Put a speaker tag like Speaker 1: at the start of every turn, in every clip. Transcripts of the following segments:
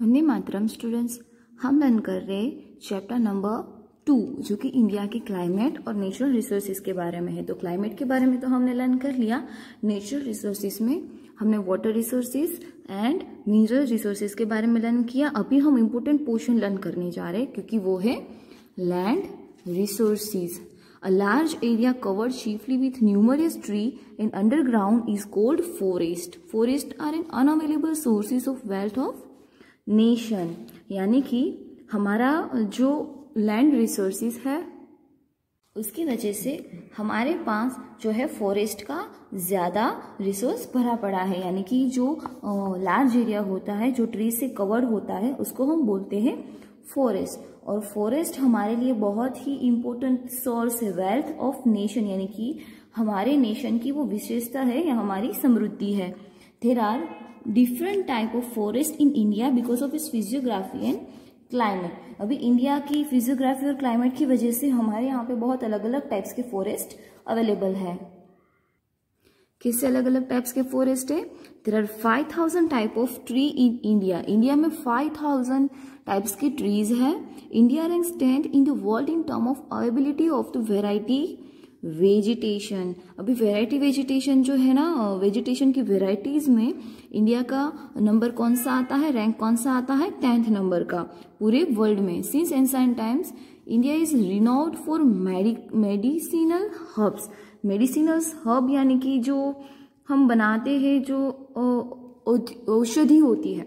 Speaker 1: Vande Mataram students, हम learn कर रहे चैप्टर नंबर 2 जो कि इंडिया के क्लाइमेट और नेचुरल रिसोर्सेज के बारे में है। तो क्लाइमेट के बारे में तो हमने लर्न कर लिया। नेचुरल रिसोर्सेज में हमने water resources and mineral resources के बारे में लर्न किया। अभी हम इम्पोर्टेंट पोर्शन लर्न करने जा रहे हैं क्योंकि वो है land resources. A large area covered chiefly with numerous trees and underground is called forest. Forests are an unavailable sources of wealth of nation. यानी कि हमारा जो लैंड रिसोर्सेज है उसकी वजह से हमारे पास जो है फॉरेस्ट का ज़्यादा रिसोर्स भरा पड़ा है। यानी कि जो लार्ज एरिया होता है जो ट्री से कवर्ड होता है उसको हम बोलते हैं फॉरेस्ट। और फॉरेस्ट हमारे लिए बहुत ही इम्पोर्टेंट सोर्स है वेल्थ ऑफ नेशन, यानी कि हमारे नेशन की वो विशेषता है या हमारी समृद्धि है। There are different type of forest in India because of its physiography and climate. अभी इंडिया की फिजियोग्राफी और क्लाइमेट की वजह से हमारे यहाँ पे बहुत अलग अलग टाइप्स के फॉरेस्ट अवेलेबल है। किससे अलग अलग टाइप्स के फॉरेस्ट है? There are 5000 type of tree in India. India में 5000 टाइप्स की ट्रीज है। India ranks 10th in the world in term of availability of the variety vegetation. अभी वेराइटी वेजिटेशन जो है ना, वेजिटेशन की वेराइटीज में इंडिया का नंबर कौन सा आता है, रैंक कौन सा आता है? 10th नंबर का पूरे वर्ल्ड में। Since ancient times India is renowned for medicinal herbs. Medicinal herb यानी कि जो हम बनाते हैं जो औषधि होती है,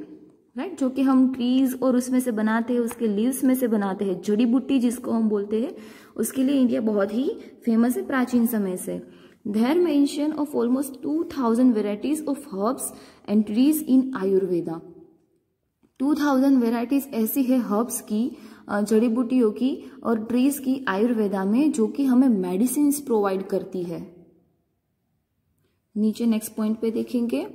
Speaker 1: राइट, जो कि हम ट्रीज और उसमें से बनाते हैं, उसके लीव्स में से बनाते हैं, जड़ी बूटी जिसको हम बोलते हैं, उसके लिए इंडिया बहुत ही फेमस है प्राचीन समय से। There mention of almost 2000 varieties of herbs and trees in Ayurveda. 2000 varieties ऐसी है हर्ब्स की, जड़ी बूटियों की और ट्रीज की आयुर्वेदा में, जो कि हमें मेडिसिन प्रोवाइड करती है। नीचे नेक्स्ट पॉइंट पे देखेंगे,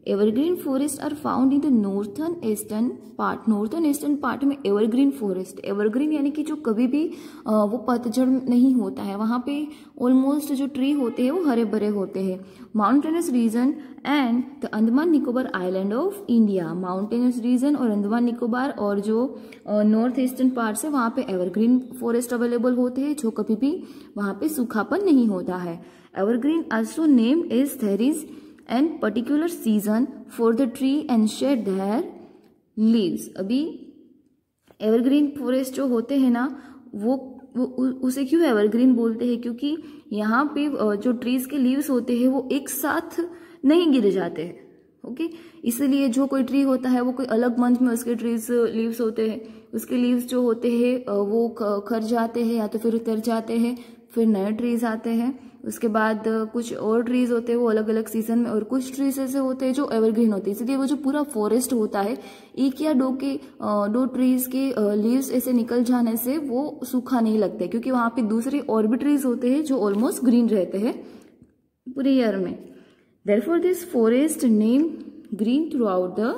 Speaker 1: evergreen forest are found in the northern eastern part. Northern eastern part में एवरग्रीन फॉरेस्ट, एवरग्रीन यानी कि जो कभी भी वो पतझड़ नहीं होता है, वहां पे ऑलमोस्ट जो ट्री होते हैं वो हरे भरे होते हैं। Mountainous region and the Andaman Nicobar island of India. Mountainous region और अंडमान निकोबार और जो नॉर्थ ईस्टर्न पार्ट है वहां पे एवरग्रीन फॉरेस्ट अवेलेबल होते हैं, जो कभी भी वहां पे सूखापन नहीं होता है। Evergreen also name is there is and particular season for the tree and shed their leaves। अभी एवरग्रीन फॉरेस्ट जो होते हैं ना वो उसे क्यों एवरग्रीन बोलते हैं? क्योंकि यहाँ पे जो ट्रीज के लीव्स होते हैं वो एक साथ नहीं गिर जाते हैं, ओके। इसलिए जो कोई ट्री होता है वो कोई अलग मंथ में उसके ट्रीज लीव्स होते हैं, उसके लीव्स जो होते हैं वो खर जाते हैं या तो फिर उतर जाते हैं, फिर नए ट्रीज आते हैं। उसके बाद कुछ और ट्रीज होते हैं वो अलग अलग सीजन में, और कुछ ट्रीज ऐसे होते हैं जो एवरग्रीन होते हैं। इसलिए वो जो पूरा फॉरेस्ट होता है, एक या दो ट्रीज के लीव्स ऐसे निकल जाने से वो सूखा नहीं लगता है, क्योंकि वहां पे दूसरे और भी ट्रीज होते हैं जो ऑलमोस्ट ग्रीन रहते हैं पूरे ईयर में। Therefore this forest name green throughout the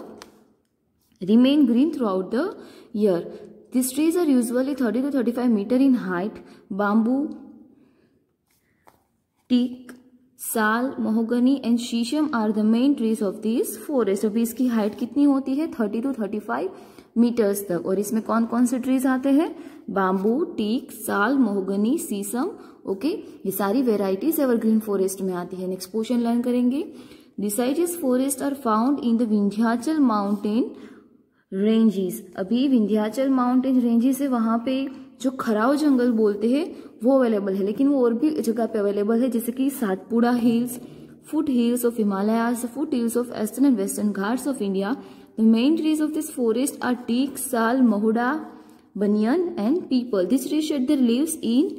Speaker 1: remain green throughout the year. These trees are usually 30 to 35 meter in height. Bamboo, teak, साल, mahogany and शीशम are the main trees of this forest. अभी इसकी height कितनी होती है? 30 to 35 metres तक। और इसमें कौन कौन से ट्रीज आते हैं? बाम्बू, टीक, साल, मोहगनी, शीशम, ओके। ये सारी वेराइटीज एवरग्रीन फॉरेस्ट में आती है। नेक्स्ट पोर्शन लर्न करेंगे। Deciduous forests are found in the Vindhyachal mountain ranges. अभी विंध्याचल माउंटेन रेंजेस है, वहां पे जो खराव जंगल बोलते हैं वो अवेलेबल है, लेकिन वो और भी जगह पे अवेलेबल है, जैसे कि Satpura hills, foot hills of Himalayas, foot hills of Eastern and Western Ghats of India. The main trees of this forest are teak, sal, mahua, banyan and peepal. This tree shed their leaves in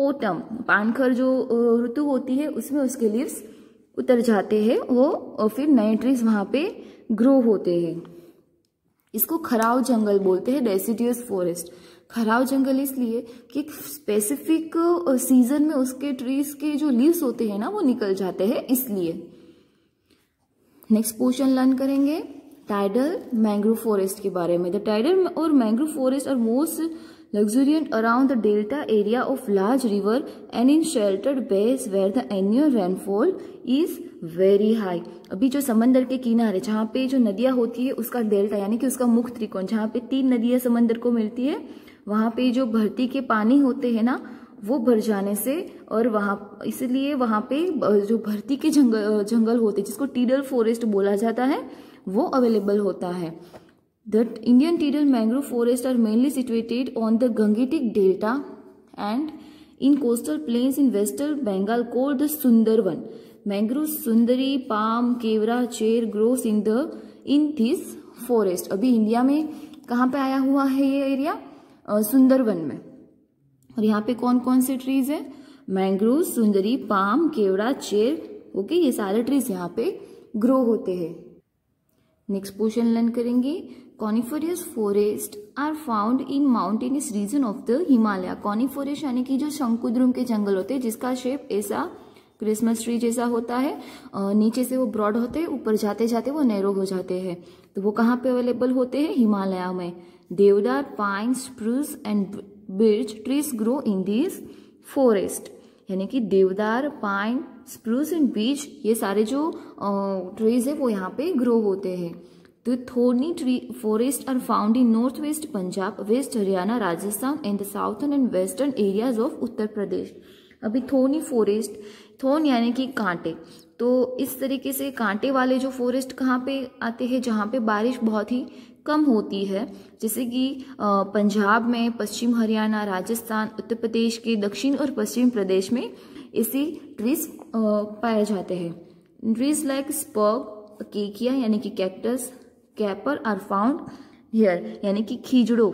Speaker 1: autumn. पानखर जो ऋतु होती है उसमें उसके लीव्स उतर जाते हैं वो, और फिर नए ट्रीज वहां पे ग्रो होते हैं। इसको खराव जंगल बोलते हैं, डेसिडियस फॉरेस्ट। खराव जंगल इसलिए कि एक स्पेसिफिक सीजन में उसके ट्रीज के जो लीव्स होते हैं ना वो निकल जाते हैं, इसलिए। नेक्स्ट पोर्शन लर्न करेंगे टाइडल मैंग्रोव फॉरेस्ट के बारे में। द टाइडल और mangrove forest are most luxuriant around the delta area of large river and in sheltered bays where the annual rainfall is very high। अभी जो समंदर के किनारे जहाँ पे जो नदियाँ होती है उसका डेल्टा यानी कि उसका मुख त्रिकोण जहाँ पे 3 नदियाँ समंदर को मिलती है, वहाँ पे जो भरती के पानी होते हैं ना वो भर जाने से और वहाँ इसलिए वहाँ पे जो भरती के जंगल होते हैं जिसको टीडल फॉरेस्ट बोला जाता है वो अवेलेबल होता है। The Indian tidal mangrove forests are mainly situated on the Gangetic Delta and in coastal plains in western Bengal called the Sundarban. Mangrove Sundari, palm, kewda, चेर grows in this forest। अभी India में कहाँ पे आया हुआ है ये एरिया? सुंदरवन में। और यहाँ पे कौन कौन से ट्रीज है? मैंग्रोव, सुंदरी, पाम, केवड़ा, चेर। ओके, ये सारे ट्रीज यहाँ पे ग्रो होते हैं। नेक्स्ट पोर्शन लर्न करेंगे। Coniferous forest are found in mountainous region of the Himalaya. Coniferous यानी कि जो शंकुद्रुम के जंगल होते हैं जिसका शेप ऐसा क्रिसमस ट्री जैसा होता है, नीचे से वो ब्रॉड होते हैं, ऊपर जाते जाते वो नैरो हो जाते हैं। तो वो कहाँ पे अवेलेबल होते हैं? हिमालय में। देवदार, pine, spruce and birch trees grow in this forest। यानी कि देवदार, पाइन, स्प्रूस एंड बीच ये सारे जो ट्रीज है वो यहाँ पे ग्रो होते हैं। The thorny tree forests are found in northwest Punjab, west Haryana, Rajasthan and the southern and western areas of Uttar Pradesh. अभी थोर्नी फॉरेस्ट, थोर्न यानी कि कांटे, तो इस तरीके से कांटे वाले जो फॉरेस्ट कहाँ पे आते हैं? जहाँ पे बारिश बहुत ही कम होती है, जैसे कि पंजाब में, पश्चिम हरियाणा, राजस्थान, उत्तर प्रदेश के दक्षिण और पश्चिम प्रदेश में ऐसी ट्रीज पाए जाते हैं। ट्रीज लाइक स्पर्ग, केकिया यानी कि कैक्टस, कैपर आर फाउंड हियर यानी कि खीजड़ो।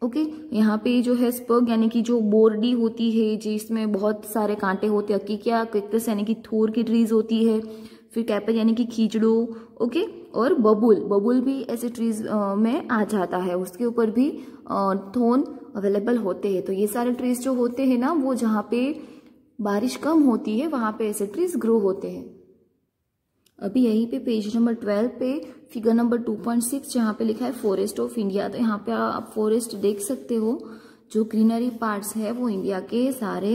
Speaker 1: ओके, यहाँ पे जो है स्पर्ग यानी कि जो बोर्डी होती है जिसमें बहुत सारे कांटे होते हैं, केकिया कैक्टस यानी कि थोर की ट्रीज होती है, फिर कैपर यानी कि खीजड़ो। ओके, और बबुल भी ऐसे ट्रीज में आ जाता है, उसके ऊपर भी थोन अवेलेबल होते हैं। तो ये सारे ट्रीज जो होते हैं ना वो जहाँ पे बारिश कम होती है वहाँ पे ऐसे ट्रीज ग्रो होते हैं। अभी यहीं पे पेज नंबर 12 पे फिगर नंबर 2.6 जहाँ पे लिखा है फॉरेस्ट ऑफ इंडिया, तो यहाँ पे आप फॉरेस्ट देख सकते हो। जो ग्रीनरी पार्ट्स है वो इंडिया के सारे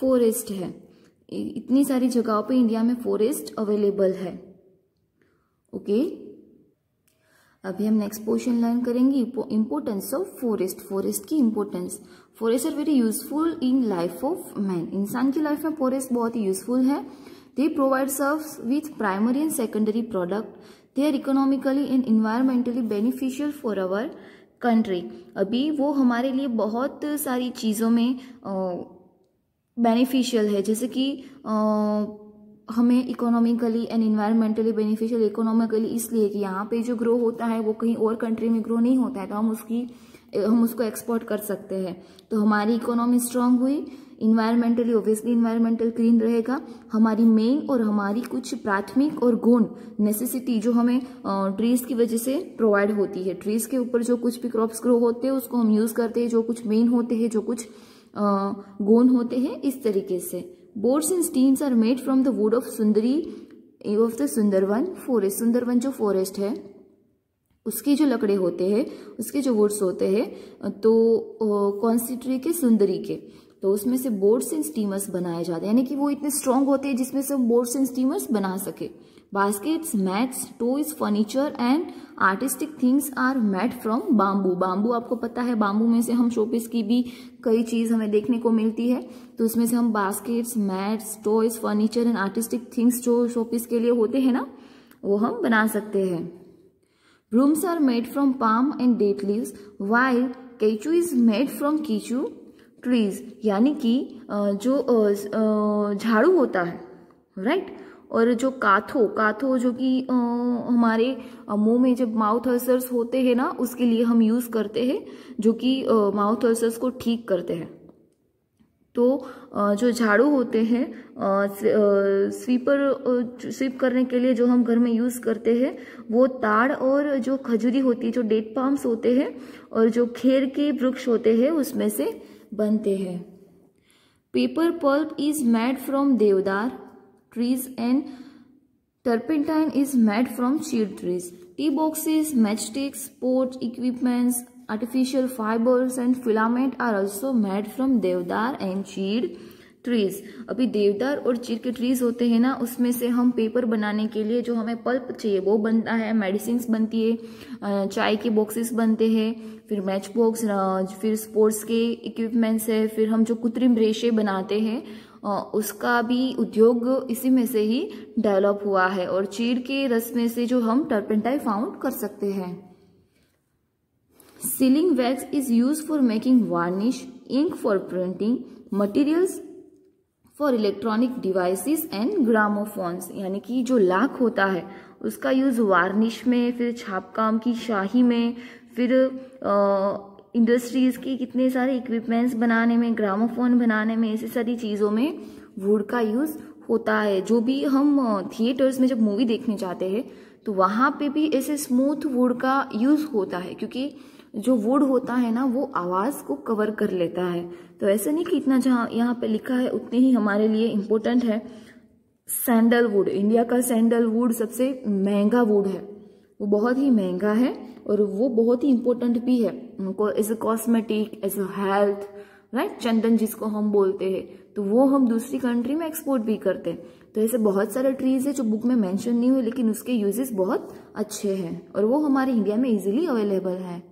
Speaker 1: फॉरेस्ट है। इतनी सारी जगहों पे इंडिया में फॉरेस्ट अवेलेबल है। ओके, अभी हम नेक्स्ट पोर्शन लर्न करेंगे इंपोर्टेंस ऑफ फॉरेस्ट। फॉरेस्ट की importance. Forest are very useful in life of man. इंसान की लाइफ में फॉरेस्ट बहुत ही यूजफुल है। They provide serves with primary and secondary product. They are economically and environmentally beneficial for our country. अभी वो हमारे लिए बहुत सारी चीज़ों में बेनिफिशियल है, जैसे कि हमें economically and environmentally beneficial. Economically इसलिए कि यहाँ पे जो ग्रो होता है वो कहीं और कंट्री में ग्रो नहीं होता है, तो हम उसको एक्सपोर्ट कर सकते हैं, तो हमारी इकोनॉमी स्ट्रांग हुई। इन्वायरमेंटली ऑब्वियसली इन्वायरमेंटल क्लीन रहेगा। हमारी मेन और हमारी कुछ प्राथमिक और गौण नेसेसिटी जो हमें ट्रीज की वजह से प्रोवाइड होती है। ट्रीज के ऊपर जो कुछ भी क्रॉप्स ग्रो होते हैं उसको हम यूज करते हैं, जो कुछ मेन होते हैं, जो कुछ गौण होते हैं, इस तरीके से। Boards and steams are made from the wood of sundari of the Sundarban forest. Sundarban जो फॉरेस्ट है उसके जो लकड़े होते हैं, उसके जो वुड्स होते हैं, तो कौन सी ट्री के? सुंदरी के। तो उसमें से बोर्ड्स एंड स्टीमर्स बनाए जाते हैं, यानी कि वो इतने स्ट्रॉन्ग होते हैं जिसमें से बोर्ड्स एंड स्टीमर्स बना सके। Baskets, mats, toys, furniture and artistic things are made from bamboo. Bamboo आपको पता है, बाम्बू में से हम शोपीस की भी कई चीज हमें देखने को मिलती है, तो उसमें से हम baskets, mats, toys, furniture and artistic things जो शोपीस के लिए होते हैं ना, वो हम बना सकते हैं। Brooms are made from palm and date leaves while catechu is made from catechu trees. यानी कि जो झाड़ू होता है, राइट, और जो काथो जो कि हमारे मुंह में जब माउथ अल्सर्स होते हैं ना उसके लिए हम यूज करते हैं, जो कि माउथ अल्सर्स को ठीक करते हैं। तो जो झाड़ू होते हैं, स्वीप करने के लिए जो हम घर में यूज करते हैं, वो ताड़ और जो खजूरी होती है, जो डेट पाम्स होते हैं और जो खेर के वृक्ष होते हैं उसमें से बनते हैं। Paper pulp is made from देवदार trees and turpentine is made from cedar trees. Tea boxes, matchsticks, pot equipments artificial fibers and filament are also made from देवदार and चीड़ ट्रीज। अभी देवदार और चीड़ के ट्रीज होते हैं ना, उसमें से हम पेपर बनाने के लिए जो हमें पल्प चाहिए वो बनता है, मेडिसिन बनती है, चाय के बॉक्सेस बनते हैं, फिर मैच बॉक्स, फिर स्पोर्ट्स के इक्विपमेंट्स है, फिर हम जो कृत्रिम रेशे बनाते हैं उसका भी उद्योग इसी में से ही डेवलप हुआ है। और चीड़ के रस में से जो हम टर्पेंटाइन फाउंड कर सकते हैं। Sealing wax is use for making varnish, ink for printing, materials for electronic devices and gramophones. यानी कि जो लाख होता है उसका यूज वार्निश में, फिर छापकाम की शाही में, फिर इंडस्ट्रीज की कितने सारे इक्विपमेंट्स बनाने में, ग्रामोफोन बनाने में, ऐसी सारी चीज़ों में वुड का यूज होता है। जो भी हम थिएटर्स में जब मूवी देखने जाते हैं तो वहाँ पे भी ऐसे स्मूथ वुड का यूज होता है, क्योंकि जो वुड होता है ना वो आवाज को कवर कर लेता है। तो ऐसा नहीं कि इतना जहाँ यहाँ पे लिखा है उतने ही हमारे लिए इम्पोर्टेंट है। सैंडलवुड, इंडिया का सैंडलवुड सबसे महंगा वुड है, वो बहुत ही महंगा है और वो बहुत ही इम्पोर्टेंट भी है उनको as a cosmetic, as a health, right. चंदन जिसको हम बोलते हैं, तो वो हम दूसरी कंट्री में एक्सपोर्ट भी करते हैं। तो ऐसे बहुत सारे ट्रीज है जो बुक में मेंशन नहीं हुए, लेकिन उसके यूजेस बहुत अच्छे हैं और वो हमारे इंडिया में इजीली अवेलेबल है।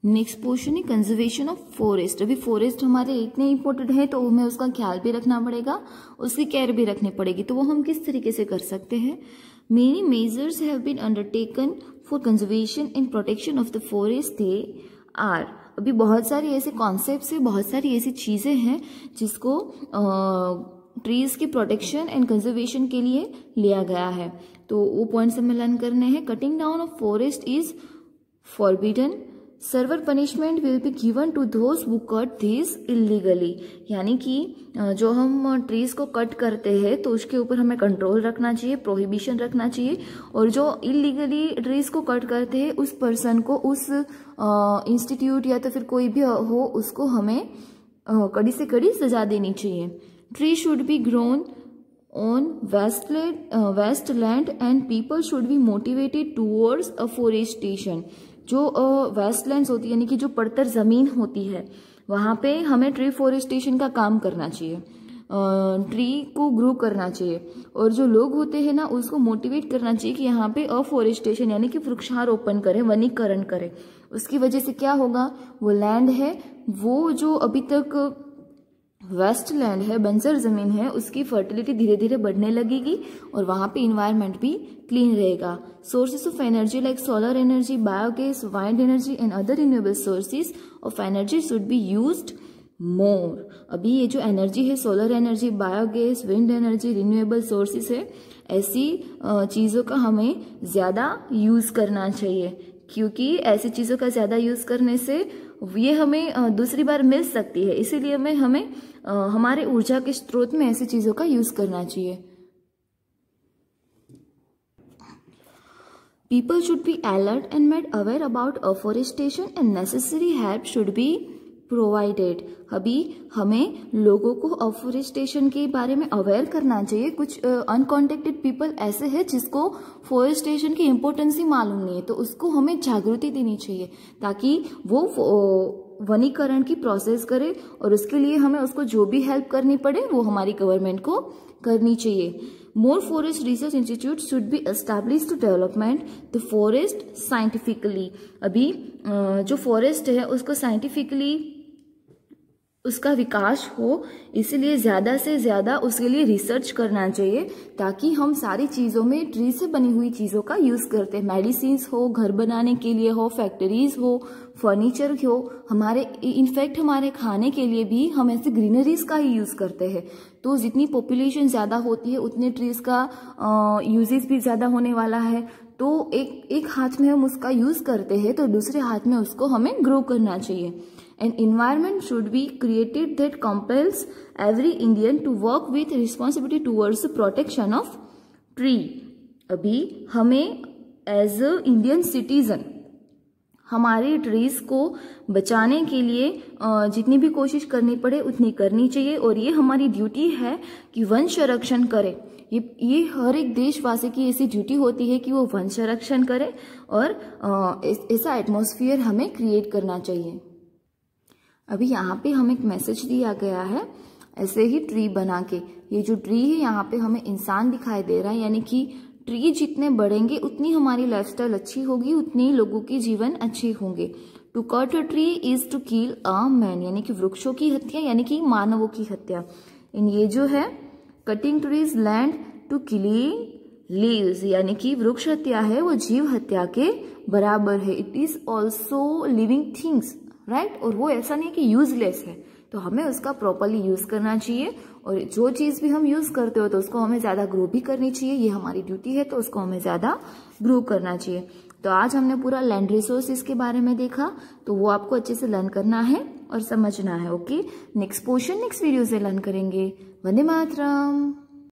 Speaker 1: नेक्स्ट पोर्शन है कंजर्वेशन ऑफ फॉरेस्ट। अभी फॉरेस्ट हमारे इतने इंपॉर्टेंट है तो हमें उसका ख्याल भी रखना पड़ेगा, उसकी केयर भी रखनी पड़ेगी। तो वो हम किस तरीके से कर सकते हैं? Many measures have been undertaken for conservation and protection of the forest. They are, अभी बहुत सारी ऐसे कॉन्सेप्ट्स है, बहुत सारी ऐसी चीजें हैं जिसको ट्रीज की प्रोटेक्शन एंड कंजर्वेशन के लिए लिया गया है। तो वो पॉइंट्स हमें लर्न करने हैं। Cutting down of forest is forbidden, severe punishment will be given to those who cut this illegally. यानी कि जो हम ट्रीज को कट करते हैं तो उसके ऊपर हमें कंट्रोल रखना चाहिए, प्रोहिबिशन रखना चाहिए। और जो इलीगली ट्रीज को कट करते हैं उस पर्सन को, उस इंस्टीट्यूट या तो फिर कोई भी हो, उसको हमें कड़ी से कड़ी सजा देनी चाहिए। Tree should be grown on wasteland and people should be motivated towards afforestation। जो वेस्टलैंड्स होती है यानी कि जो पड़तर जमीन होती है वहां पे हमें ट्री फॉरेस्टेशन का काम करना चाहिए, ट्री को ग्रो करना चाहिए। और जो लोग होते हैं ना उसको मोटिवेट करना चाहिए कि यहाँ पे अफॉरेस्टेशन यानी कि वृक्षारोपण करें, वनीकरण करें। उसकी वजह से क्या होगा, वो लैंड है, वो जो अभी तक वेस्ट लैंड है, बंजर जमीन है, उसकी फर्टिलिटी धीरे धीरे बढ़ने लगेगी और वहां पे इन्वायरमेंट भी क्लीन रहेगा। Sources of energy like solar energy, biogas, wind energy and other renewable sources of energy should be used मोर। अभी ये जो एनर्जी है, solar energy, biogas, wind energy, renewable sources है, ऐसी चीजों का हमें ज्यादा यूज करना चाहिए, क्योंकि ऐसी चीजों का ज्यादा यूज करने से ये हमें दूसरी बार मिल सकती है। इसीलिए हमें हमारे ऊर्जा के स्रोत में ऐसी चीजों का यूज करना चाहिए। People should be alert and made aware about afforestation and necessary help should be provided. अभी हमें लोगों को अफॉरेस्टेशन के बारे में अवेयर करना चाहिए। कुछ अनकॉन्टेक्टेड पीपल ऐसे हैं जिसको फॉरेस्टेशन की इम्पोर्टेंस ही मालूम नहीं है, तो उसको हमें जागृति देनी चाहिए ताकि वो वनीकरण की प्रोसेस करे और उसके लिए हमें उसको जो भी हेल्प करनी पड़े वो हमारी गवर्नमेंट को करनी चाहिए। More forest research institute should be establish to development the forest scientifically. अभी जो फॉरेस्ट है उसको साइंटिफिकली उसका विकास हो, इसलिए ज्यादा से ज्यादा उसके लिए रिसर्च करना चाहिए ताकि हम सारी चीजों में ट्री से बनी हुई चीजों का यूज करते हैं। मेडिसिन हो, घर बनाने के लिए हो, फैक्ट्रीज हो, फर्नीचर हो, हमारे इनफैक्ट हमारे खाने के लिए भी हम ऐसे ग्रीनरीज का ही यूज करते हैं। तो जितनी पॉपुलेशन ज्यादा होती है उतने ट्रीज का यूजेस भी ज्यादा होने वाला है। तो एक हाथ में हम उसका यूज करते हैं तो दूसरे हाथ में उसको हमें ग्रो करना चाहिए। An environment should be created that compels every Indian to work with responsibility towards the protection of tree। अभी हमें एज अ इंडियन सिटीजन हमारे ट्रीज को बचाने के लिए जितनी भी कोशिश करनी पड़े उतनी करनी चाहिए, और ये हमारी ड्यूटी है कि वन संरक्षण करें। ये हर एक देशवासी की ऐसी ड्यूटी होती है कि वो वन संरक्षण करे और ऐसा एटमॉस्फेयर हमें क्रिएट करना चाहिए। अभी यहाँ पे हमें एक मैसेज दिया गया है ऐसे ही ट्री बना के। ये जो ट्री है यहाँ पे हमें इंसान दिखाई दे रहा है, यानी कि ट्री जितने बढ़ेंगे उतनी हमारी लाइफस्टाइल अच्छी होगी, उतनी लोगों की जीवन अच्छे होंगे। To cut a tree is to kill a man, यानी कि वृक्षों की हत्या यानी कि मानवों की हत्या। इन ये जो है cutting trees lead to killing lives, यानी कि वृक्ष हत्या है वो जीव हत्या के बराबर है। It is also living things, right. और वो ऐसा नहीं कि यूजलेस है, तो हमें उसका प्रॉपरली यूज करना चाहिए। और जो चीज भी हम यूज करते हो तो उसको हमें ज्यादा ग्रो भी करनी चाहिए, ये हमारी ड्यूटी है, तो उसको हमें ज्यादा ग्रो करना चाहिए। तो आज हमने पूरा लैंड रिसोर्सेज के बारे में देखा, तो वो आपको अच्छे से लर्न करना है और समझना है। Okay, next portion next video से लर्न करेंगे। वंदे मातरम।